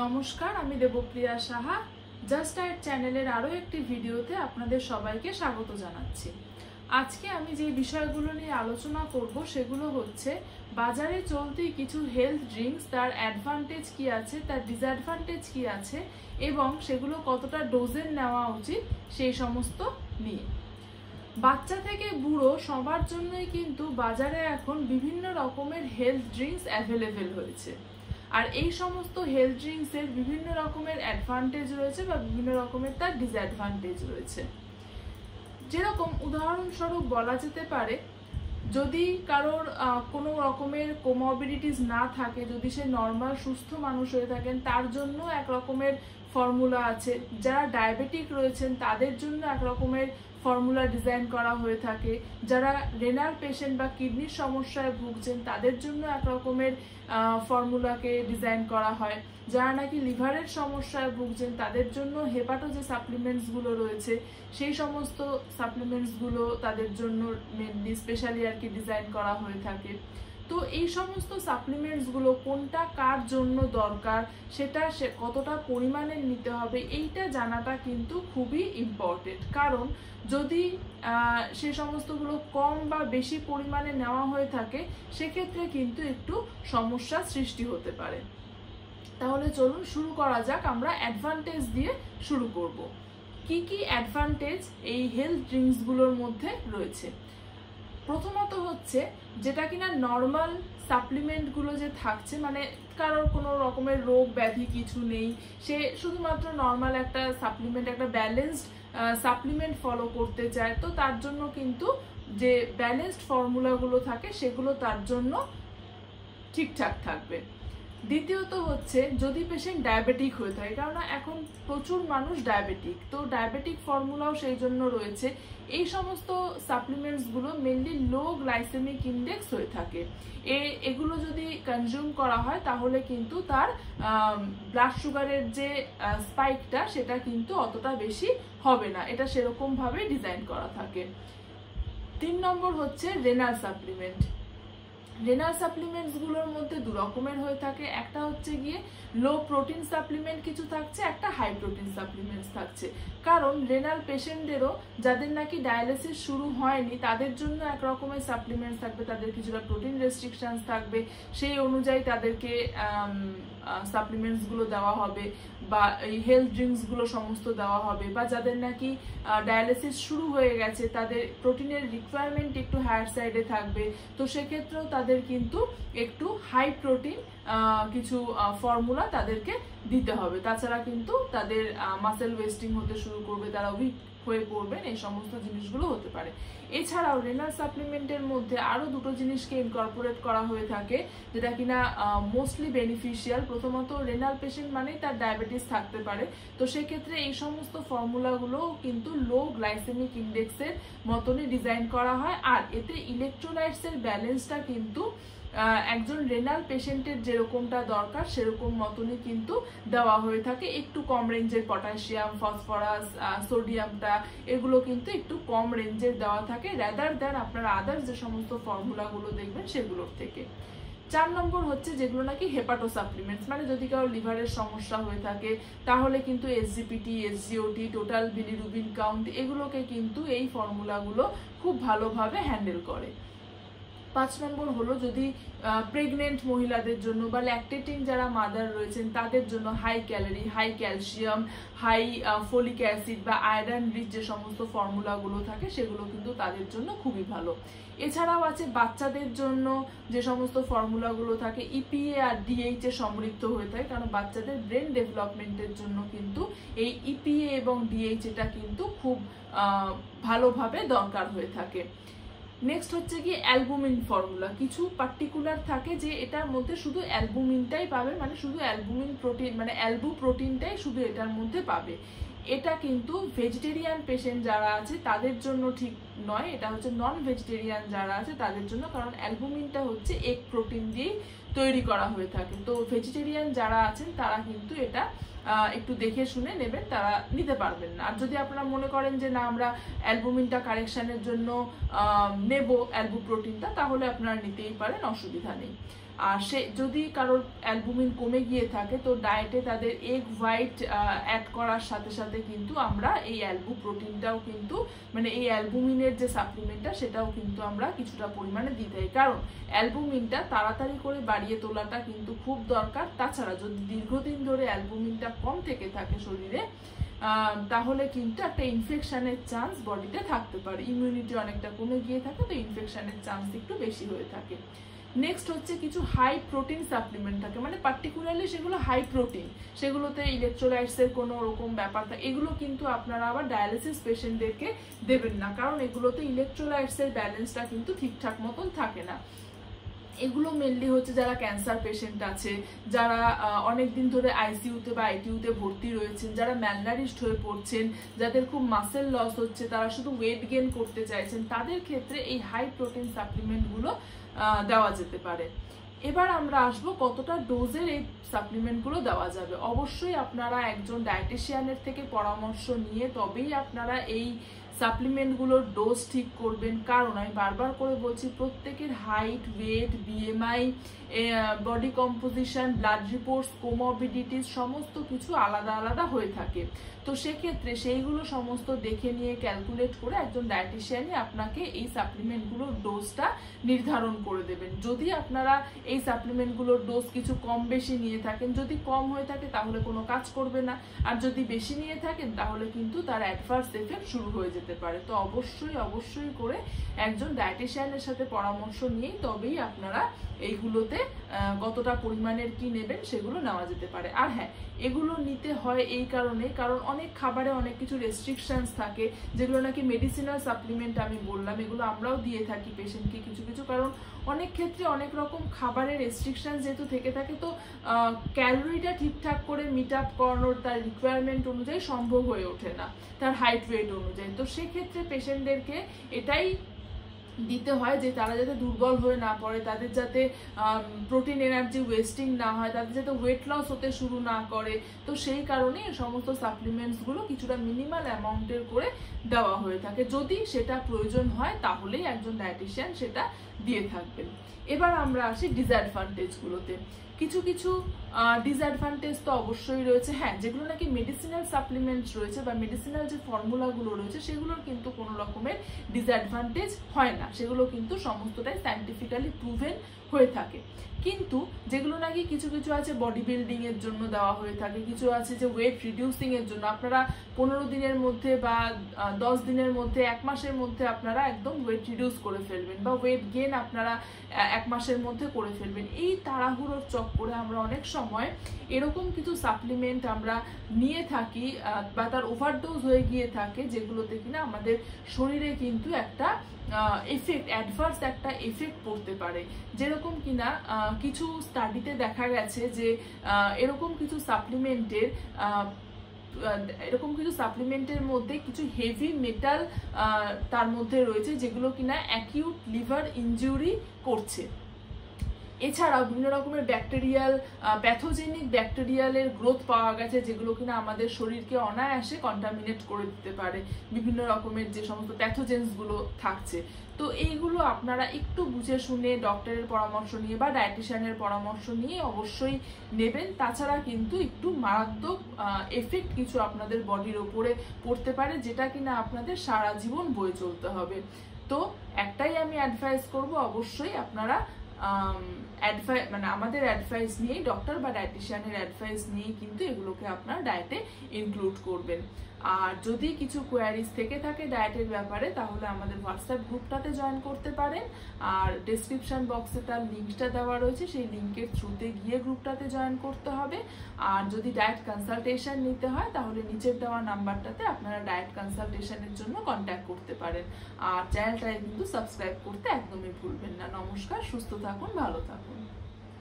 নমস্কার, আমি Debapriya Saha. Just diet চ্যানেলের আরও একটি ভিডিওতে আপনাদের সবাইকে স্বাগত জানাচ্ছি। আজকে আমি যে বিষয়গুলো নিয়ে আলোচনা করব সেগুলো হচ্ছে বাজারে চলতি কিছু হেলথ ড্রিঙ্কস, তার অ্যাডভান্টেজ কি আছে, তার ডিসঅ্যাডভান্টেজ কি আছে এবং সেগুলো কতটা ডোজের নেওয়া উচিত সেই সমস্ত নিয়ে। বাচ্চা থেকে বুড়ো সবার জন্যই কিন্তু বাজারে এখন বিভিন্ন রকমের হেলথ ড্রিঙ্কস অ্যাভেলেবেল হয়েছে। আর এই সমস্ত হেলথ ড্রিঙ্কসের বিভিন্ন রকমের অ্যাডভান্টেজ রয়েছে বা বিভিন্ন রকমের তার ডিসঅ্যাডভান্টেজ রয়েছে। যেরকম উদাহরণস্বরূপ বলা যেতে পারে, যদি কারোর কোনো রকমের কোমরবিডিটিস না থাকে, যদি সে নর্মাল সুস্থ মানুষ হয়ে থাকেন, তার জন্য এক রকমের ফর্মুলা আছে। যারা ডায়াবেটিক রয়েছেন তাদের জন্য এক রকমের ফর্মুলা ডিজাইন করা হয়ে থাকে। যারা রেনাল পেশেন্ট বা কিডনির সমস্যায় ভুগছেন তাদের জন্য এক রকমের ফর্মুলাকে ডিজাইন করা হয়। যারা নাকি লিভারের সমস্যায় ভুগছেন তাদের জন্য হেপাটো যে সাপ্লিমেন্টসগুলো রয়েছে সেই সমস্ত সাপ্লিমেন্টসগুলো তাদের জন্য মেনলি স্পেশালি আর কি ডিজাইন করা হয়ে থাকে। তো এই সমস্ত সাপ্লিমেন্টসগুলো কোনটা কার জন্য দরকার, সেটা কতটা পরিমাণে নিতে হবে, এইটা জানাটা কিন্তু খুবই ইম্পর্টেন্ট। কারণ যদি সে সমস্তগুলো কম বা বেশি পরিমাণে নেওয়া হয়ে থাকে সেক্ষেত্রে কিন্তু একটু সমস্যার সৃষ্টি হতে পারে। তাহলে চলুন শুরু করা যাক। আমরা অ্যাডভান্টেজ দিয়ে শুরু করব। কি কি অ্যাডভান্টেজ এই হেলথ ড্রিঙ্কসগুলোর মধ্যে রয়েছে? প্রথমত হচ্ছে যেটা কিনা নর্মাল সাপ্লিমেন্টগুলো যে থাকছে, মানে কারোর কোনো রকমের রোগ ব্যাধি কিছু নেই, সে শুধুমাত্র নর্মাল একটা সাপ্লিমেন্ট, একটা ব্যালেন্সড সাপ্লিমেন্ট ফলো করতে চায়, তো তার জন্য কিন্তু যে ব্যালেন্সড ফর্মুলাগুলো থাকে সেগুলো তার জন্য ঠিকঠাক থাকবে। দ্বিতীয়ত হচ্ছে যদি পেশেন্ট ডায়াবেটিক হয়ে থাকে, কারণ এখন প্রচুর মানুষ ডায়াবেটিক, তো ডায়াবেটিক ফর্মুলাও সেই জন্য রয়েছে। এই সমস্ত সাপ্লিমেন্টসগুলো মেনলি লো গ্লাইসেমিক ইন্ডেক্স হয়ে থাকে। এগুলো যদি কনজিউম করা হয় তাহলে কিন্তু তার ব্লাড সুগারের যে স্পাইকটা সেটা কিন্তু অতটা বেশি হবে না, এটা সেরকমভাবে ডিজাইন করা থাকে। 3 নম্বর হচ্ছে রেনাল সাপ্লিমেন্ট। রেনাল সাপ্লিমেন্টসগুলোর মধ্যে দু রকমের হয়ে থাকে। একটা হচ্ছে গিয়ে লো প্রোটিন সাপ্লিমেন্ট কিছু থাকছে, একটা হাই প্রোটিন সাপ্লিমেন্টস থাকছে। কারণ রেনাল পেশেন্টদেরও যাদের নাকি ডায়ালিসিস শুরু হয়নি তাদের জন্য এক রকমের সাপ্লিমেন্টস থাকবে, তাদের কিছুটা প্রোটিন রেস্ট্রিকশনস থাকবে, সেই অনুযায়ী তাদেরকে সাপ্লিমেন্টসগুলো দেওয়া হবে বা এই হেলথ ড্রিঙ্কসগুলো সমস্ত দেওয়া হবে। বা যাদের নাকি ডায়ালিসিস শুরু হয়ে গেছে তাদের প্রোটিনের রিকোয়ারমেন্ট একটু হায়ার সাইডে থাকবে, তো সেক্ষেত্রেও তাদের কিন্তু একটু হাই প্রোটিন কিছু ফর্মুলা তাদেরকে দিতে হবে। তাছাড়া কিন্তু তাদের মাসেল ওয়েস্টিং হতে শুরু করবে, তারা উইক হয়ে পড়বেন, এই সমস্ত জিনিসগুলো হতে পারে। এছাড়াও রেনাল সাপ্লিমেন্টের মধ্যে আরো দুটো জিনিসকে ইনকর্পোরেট করা হয়ে থাকে যেটা কিনা মোস্টলি বেনিফিশিয়াল। প্রথমত রেনাল পেশেন্ট মানেই তার ডায়াবেটিস থাকতে পারে, তো সেক্ষেত্রে এই সমস্ত ফর্মুলাগুলো কিন্তু লো গ্লাইসেমিক ইন্ডেক্সের মতনই ডিজাইন করা হয়। আর এতে ইলেকট্রোলাইটসের ব্যালেন্সটা কিন্তু একজন রেনাল পেশেন্টের যেরকমটা দরকার সেরকম মতনই কিন্তু দেওয়া হয়ে থাকে। একটু কম রেঞ্জের পটাশিয়াম, ফসফরাস, সোডিয়ামটা এগুলো কিন্তু একটু কম রেঞ্জের দেওয়া থাকে রাদার দ্যান আপনারা আদার্স যে সমস্ত ফর্মুলাগুলো দেখবেন সেগুলোর থেকে। 4 নম্বর হচ্ছে যেগুলো নাকি হেপাটো সাপ্লিমেন্টস, মানে যদি কারো লিভারের সমস্যা হয়ে থাকে তাহলে কিন্তু SGPT, SGOT, total bilirubin count এগুলোকে কিন্তু এই ফর্মুলাগুলো খুব ভালোভাবে হ্যান্ডেল করে। 5 নম্বর হলো যদি প্রেগনেন্ট মহিলাদের জন্য বা ল্যাকটেটিং যারা মাদার রয়েছেন তাদের জন্য high calorie, high calcium, high folic acid বা আয়রন রিচ যে সমস্ত ফর্মুলাগুলো থাকে সেগুলো কিন্তু তাদের জন্য খুবই ভালো। এছাড়াও আছে বাচ্চাদের জন্য যে সমস্ত ফর্মুলাগুলো থাকে ইপিএ আর ডিএইচ এ সমৃদ্ধ হয়ে থাকে, কারণ বাচ্চাদের ব্রেন ডেভেলপমেন্টের জন্য কিন্তু এই ইপিএ এবং ডিএইচ এটা কিন্তু খুব ভালোভাবে দরকার হয়ে থাকে। নেক্সট হচ্ছে কি অ্যালবুমিন ফর্মুলা। কিছু পার্টিকুলার থাকে যে এটার মধ্যে শুধু অ্যালবুমিনটাই পাবে, মানে শুধু অ্যালবুমিন প্রোটিন, মানে অ্যালবু প্রোটিনটাই শুধু এটার মধ্যে পাবে। এটা কিন্তু ভেজিটেরিয়ান পেশেন্ট যারা আছে তাদের জন্য ঠিক নয়, এটা হচ্ছে নন ভেজিটেরিয়ান যারা আছে তাদের জন্য, কারণ অ্যালবুমিনটা হচ্ছে এগ প্রোটিন দিয়েই তৈরি করা হয়ে থাকে। তো ভেজিটেরিয়ান যারা আছেন তারা কিন্তু এটা একটু দেখে শুনে নেবেন, তারা নিতে পারবেন না। আর যদি আপনারা মনে করেন যে না আমরা অ্যালবুমিনটা কারেকশনের জন্য নেব অ্যালবু প্রোটিনটা, তাহলে আপনারা নিতেই পারেন, অসুবিধা নেই। আর সে যদি কারোর অ্যালবুমিন কমে গিয়ে থাকে তো ডায়েটে তাদের এগ হোয়াইট অ্যাড করার সাথে সাথে কিন্তু আমরা এই প্রোটিনটাও কিন্তু মানে এই অ্যালবুমিনের যে সাপ্লিমেন্টটা সেটাও কিন্তু আমরা কিছুটা পরিমাণে দিতে হয়, কারণ অ্যালবুমিনটা তাড়াতাড়ি করে বাড়িয়ে তোলাটা কিন্তু খুব দরকার। তাছাড়া যদি দীর্ঘদিন ধরে অ্যালবুমিনটা কম থেকে থাকে শরীরে তাহলে কিন্তু একটা ইনফেকশনের চান্স বডিতে থাকতে পারে, ইমিউনিটি অনেকটা কমে গিয়ে থাকে, তো ইনফেকশনের চান্স একটু বেশি হয়ে থাকে। নেক্সট হচ্ছে কিছু হাই প্রোটিন সাপ্লিমেন্ট থাকে, মানে পার্টিকুলারলি সেগুলো হাই প্রোটিন, সেগুলোতে ইলেকট্রোলাইটসের কোনো রকম ব্যাপার থাকে, এগুলো কিন্তু আপনারা আবার ডায়ালিসিস পেশেন্টদেরকে দেবেন না, কারণ এগুলোতে ইলেকট্রোলাইটসের ব্যালেন্সটা কিন্তু ঠিকঠাক মতন থাকে না। এগুলো মেনলি হচ্ছে যারা ক্যান্সার পেশেন্ট আছে, যারা অনেকদিন ধরে আইসিইউতে বা আইটিইউতে ভর্তি রয়েছেন, যারা ম্যালনারিশড হয়ে পড়ছেন, যাদের খুব মাসেল লস হচ্ছে, তারা শুধু ওয়েট গেইন করতে চাইছেন, তাদের ক্ষেত্রে এই হাই প্রোটিন সাপ্লিমেন্টগুলো দেওয়া যেতে পারে। এবার আমরা আসবো কতটা ডোজের এই সাপ্লিমেন্টগুলো দেওয়া যাবে। অবশ্যই আপনারা একজন ডায়েটিশিয়ানের থেকে পরামর্শ নিয়ে তবেই আপনারা এই সাপ্লিমেন্টগুলোর ডোজ ঠিক করবেন, কারণ আমি বারবার করে বলছি প্রত্যেকের height, weight, BMI, body composition, blood reports, comorbidities সমস্ত কিছু আলাদা আলাদা হয়ে থাকে। তো সেক্ষেত্রে সেইগুলো সমস্ত দেখে নিয়ে ক্যালকুলেট করে একজন ডায়েটিশিয়ানই আপনাকে এই সাপ্লিমেন্টগুলোর ডোজটা নির্ধারণ করে দেবেন। যদি আপনারা এই সাপ্লিমেন্টগুলোর ডোজ কিছু কম বেশি নিয়ে থাকেন, যদি কম হয়ে থাকে তাহলে কোনো কাজ করবে না, আর যদি বেশি নিয়ে থাকেন তাহলে কিন্তু তার অ্যাডভার্স এফেক্ট শুরু হয়ে যেতে পারে। তো অবশ্যই করে একজন ডায়েটিশিয়ানের সাথে পরামর্শ নিয়েই তবেই আপনারা এইগুলোতে কতটা পরিমাণের কি নেবেন সেগুলো নেওয়া যেতে পারে। আর হ্যাঁ, এগুলো নিতে হয় এই কারণে, কারণ অনেক খাবারে অনেক কিছু রেস্ট্রিকশনস থাকে, যেগুলো নাকি মেডিসিনাল সাপ্লিমেন্ট আমি বললাম, এগুলো আমরাও দিয়ে থাকি পেশেন্টকে কিছু, কারণ অনেক ক্ষেত্রে অনেক রকম খাবারের রেস্ট্রিকশন যেহেতু থেকে থাকে, তো ক্যালোরিটা ঠিকঠাক করে মিট আপ করানোর তার রিকোয়ারমেন্ট অনুযায়ী সম্ভব হয়ে ওঠে না, তার হাইট ওয়েট অনুযায়ী। তো সেক্ষেত্রে পেশেন্টদেরকে এটাই দিতে হয় যে তারা যাতে দুর্বল হয়ে না পড়ে, তাদের যাতে প্রোটিন এনার্জি ওয়েস্টিং না হয়, তাদের যাতে ওয়েট লস হতে শুরু না করে। তো সেই কারণে এই সমস্ত সাপ্লিমেন্টসগুলো কিছুটা মিনিমাল অ্যামাউন্টের করে দেওয়া হয়ে থাকে। যদি সেটা প্রয়োজন হয় তাহলেই একজন ডায়েটিশিয়ান সেটা দিয়ে থাকবেন। এবার আমরা আসি ডিসঅ্যাডভান্টেজগুলোতে। কিছু ডিসঅ্যাডভান্টেজ তো অবশ্যই রয়েছে। হ্যাঁ, যেগুলো নাকি মেডিসিনাল সাপ্লিমেন্টস রয়েছে বা মেডিসিনাল যে ফর্মুলাগুলো রয়েছে সেগুলোর কিন্তু কোনো রকমের ডিসঅ্যাডভান্টেজ হয় না, সেগুলো কিন্তু সমস্তটাই সায়েন্টিফিক্যালি প্রুভেন হয়ে থাকে। কিন্তু যেগুলো নাকি কিছু আছে বডি বিল্ডিং এর জন্য দেওয়া হয়ে থাকে, কিছু আছে যে ওয়েট রিডিউসিং এর জন্য, আপনারা 15 দিনের মধ্যে বা 10 দিনের মধ্যে, 1 মাসের মধ্যে আপনারা একদম ওয়েট রিডিউস করে ফেলবেন, বা ওয়েট গেইন আপনারা 1 মাসের মধ্যে করে ফেলবেন। এই তাড়াহুড়োর চক্করে আমরা অনেক সময় এরকম কিছু সাপ্লিমেন্ট আমরা নিয়ে থাকি বা তার ওভারডোজ হয়ে গিয়ে থাকে, যেগুলোতে কিনা আমাদের শরীরে কিন্তু একটা অ্যাডভার্স একটা এফেক্ট পড়তে পারে। যেরকম কিনা কিছু স্টাডিতে দেখা গেছে যে এরকম কিছু সাপ্লিমেন্টের মধ্যে কিছু হেভি মেটাল তার মধ্যে রয়েছে, যেগুলো কিনা অ্যাকিউট লিভার ইনজুরি করছে। এছাড়াও বিভিন্ন রকমের প্যাথোজেনিক ব্যাকটেরিয়ালের গ্রোথ পাওয়া গেছে, যেগুলো কিনা আমাদের শরীরকে অনায়াসে কন্টামিনেট করে দিতে পারে, বিভিন্ন রকমের যে সমস্ত প্যাথোজেন্সগুলো থাকছে। তো এইগুলো আপনারা একটু বুঝে শুনে ডক্টরের পরামর্শ নিয়ে বা ডায়েটিশিয়ানের পরামর্শ নিয়ে অবশ্যই নেবেন। তাছাড়া কিন্তু একটু মারাত্মক এফেক্ট কিছু আপনাদের বডির ওপরে পড়তে পারে, যেটা কিনা আপনাদের সারা জীবন বয়ে চলতে হবে। তো একটাই আমি অ্যাডভাইস করব, অবশ্যই আপনারা আমাদের অ্যাডভাইস নিয়েই, ডক্টর বা ডায়েটিশিয়ানের অ্যাডভাইস নিয়েই কিন্তু এগুলোকে আপনার ডায়েটে ইনক্লুড করবেন। আর যদি কিছু কোয়ারিজ থেকে থাকে ডায়েটের ব্যাপারে, তাহলে আমাদের হোয়াটসঅ্যাপ গ্রুপটাতে জয়েন করতে পারেন, আর ডেসক্রিপশন বক্সে তার লিঙ্কটা দেওয়া রয়েছে, সেই লিঙ্কের থ্রুতে গিয়ে গ্রুপটাতে জয়েন করতে হবে। আর যদি ডায়েট কনসালটেশন নিতে হয় তাহলে নিচের দেওয়া নাম্বারটাতে আপনারা ডায়েট কনসালটেশনের জন্য কন্ট্যাক্ট করতে পারেন। আর চ্যানেলটাকে কিন্তু সাবস্ক্রাইব করতে একদমই ভুলবেন না। নমস্কার, সুস্থ থাকুন, ভালো থাকুন।